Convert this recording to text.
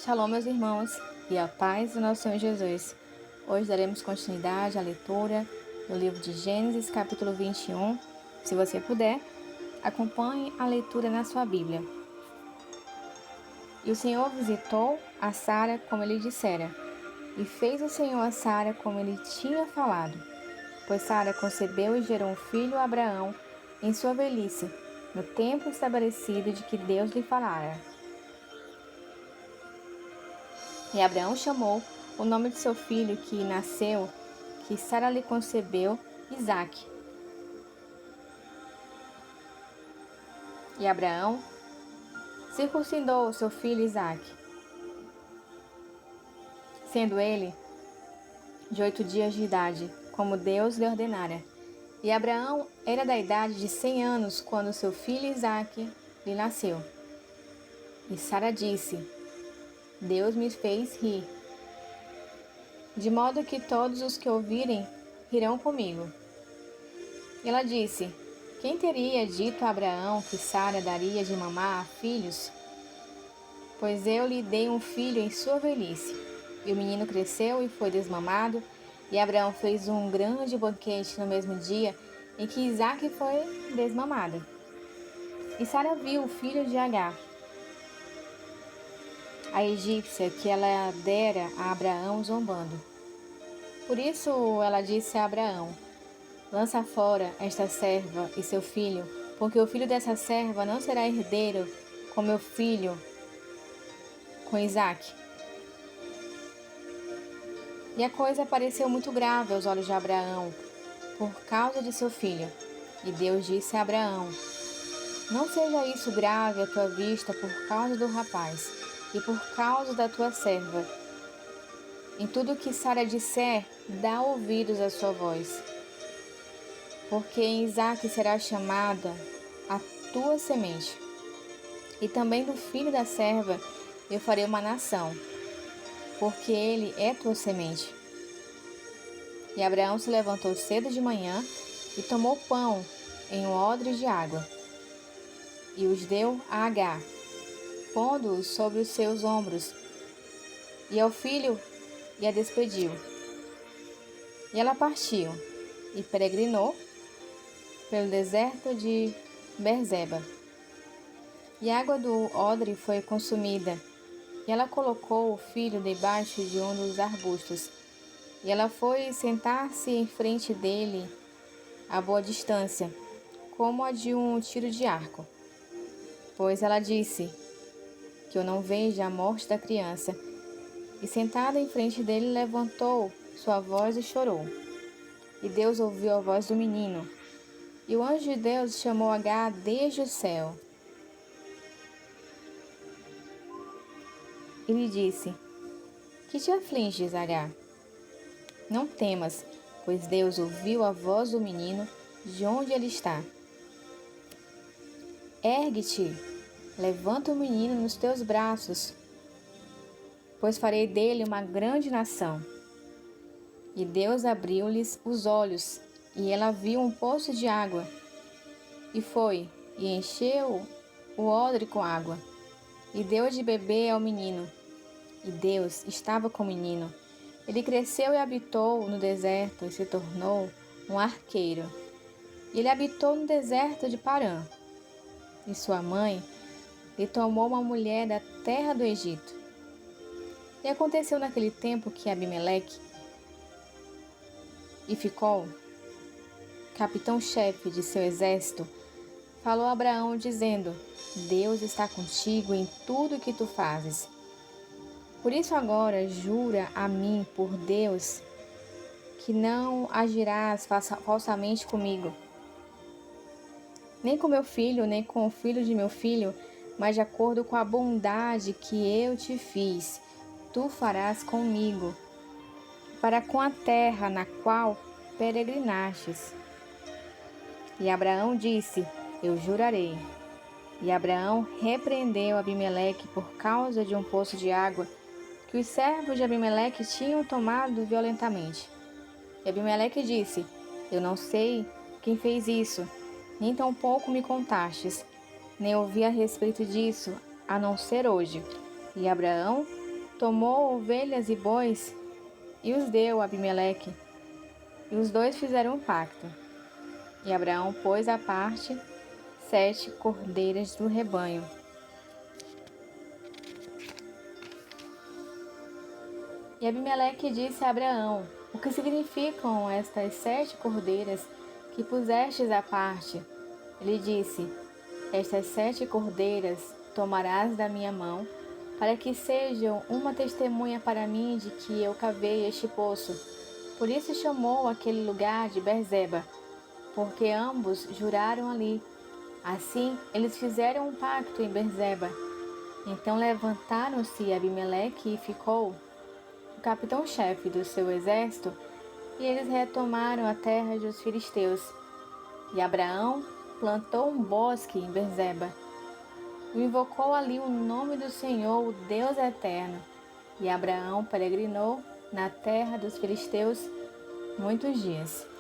Shalom, meus irmãos, e a paz do nosso Senhor Jesus. Hoje daremos continuidade à leitura do livro de Gênesis, capítulo 21. Se você puder, acompanhe a leitura na sua Bíblia. E o Senhor visitou a Sara como ele dissera, e fez o Senhor a Sara como ele tinha falado. Pois Sara concebeu e gerou um filho a Abraão em sua velhice, no tempo estabelecido de que Deus lhe falara. E Abraão chamou o nome de seu filho que nasceu, que Sara lhe concebeu, Isaque. E Abraão circuncidou seu filho Isaque, sendo ele de 8 dias de idade, como Deus lhe ordenara. E Abraão era da idade de 100 anos quando seu filho Isaque lhe nasceu. E Sara disse: Deus me fez rir, de modo que todos os que ouvirem rirão comigo. E ela disse: Quem teria dito a Abraão que Sara daria de mamar a filhos? Pois eu lhe dei um filho em sua velhice. E o menino cresceu e foi desmamado, e Abraão fez um grande banquete no mesmo dia em que Isaque foi desmamado. E Sara viu o filho de Agar, a egípcia, que ela dera a Abraão zombando. Por isso ela disse a Abraão: Lança fora esta serva e seu filho, porque o filho dessa serva não será herdeiro com meu filho, com Isaque. E a coisa pareceu muito grave aos olhos de Abraão, por causa de seu filho. E Deus disse a Abraão: Não seja isso grave à tua vista por causa do rapaz e por causa da tua serva. Em tudo que Sara disser, dá ouvidos à sua voz. Porque em Isaque será chamada a tua semente, e também do filho da serva eu farei uma nação, porque ele é tua semente. E Abraão se levantou cedo de manhã e tomou pão em um odre de água, e os deu a Agar, pondo-os sobre os seus ombros, e ao filho e a despediu. E ela partiu e peregrinou pelo deserto de Berzeba. E a água do odre foi consumida, e ela colocou o filho debaixo de um dos arbustos. E ela foi sentar-se em frente dele a boa distância, como a de um tiro de arco. Pois ela disse: Que eu não veja a morte da criança. E sentada em frente dele, levantou sua voz e chorou. E Deus ouviu a voz do menino. E o anjo de Deus chamou Agar desde o céu. E lhe disse: Que te afliges, Agar? Não temas, pois Deus ouviu a voz do menino de onde ele está. Ergue-te, levanta o menino nos teus braços, pois farei dele uma grande nação. E Deus abriu-lhes os olhos, e ela viu um poço de água, e foi, e encheu o odre com água, e deu de beber ao menino. E Deus estava com o menino. Ele cresceu e habitou no deserto, e se tornou um arqueiro. E ele habitou no deserto de Parã. E sua mãe lhe tomou uma mulher da terra do Egito. E aconteceu naquele tempo que Abimeleque e Ficol, capitão-chefe de seu exército, falou a Abraão, dizendo: Deus está contigo em tudo o que tu fazes. Por isso agora jura a mim por Deus que não agirás falsamente comigo, nem com meu filho, nem com o filho de meu filho, mas de acordo com a bondade que eu te fiz, tu farás comigo, para com a terra na qual peregrinastes. E Abraão disse: Eu jurarei. E Abraão repreendeu Abimeleque por causa de um poço de água que os servos de Abimeleque tinham tomado violentamente. E Abimeleque disse: Eu não sei quem fez isso, nem tampouco me contastes, nem ouvi a respeito disso, a não ser hoje. E Abraão tomou ovelhas e bois e os deu a Abimeleque. E os dois fizeram um pacto. E Abraão pôs à parte 7 cordeiras do rebanho. E Abimeleque disse a Abraão: O que significam estas 7 cordeiras que pusestes à parte? Ele disse: Estas 7 cordeiras tomarás da minha mão, para que sejam uma testemunha para mim de que eu cavei este poço. Por isso chamou aquele lugar de Berzeba, porque ambos juraram ali. Assim, eles fizeram um pacto em Berzeba. Então levantaram-se Abimeleque e ficou o capitão-chefe do seu exército, e eles retomaram a terra dos filisteus. E Abraão plantou um bosque em Berzeba, e invocou ali o nome do Senhor, o Deus eterno. E Abraão peregrinou na terra dos filisteus muitos dias.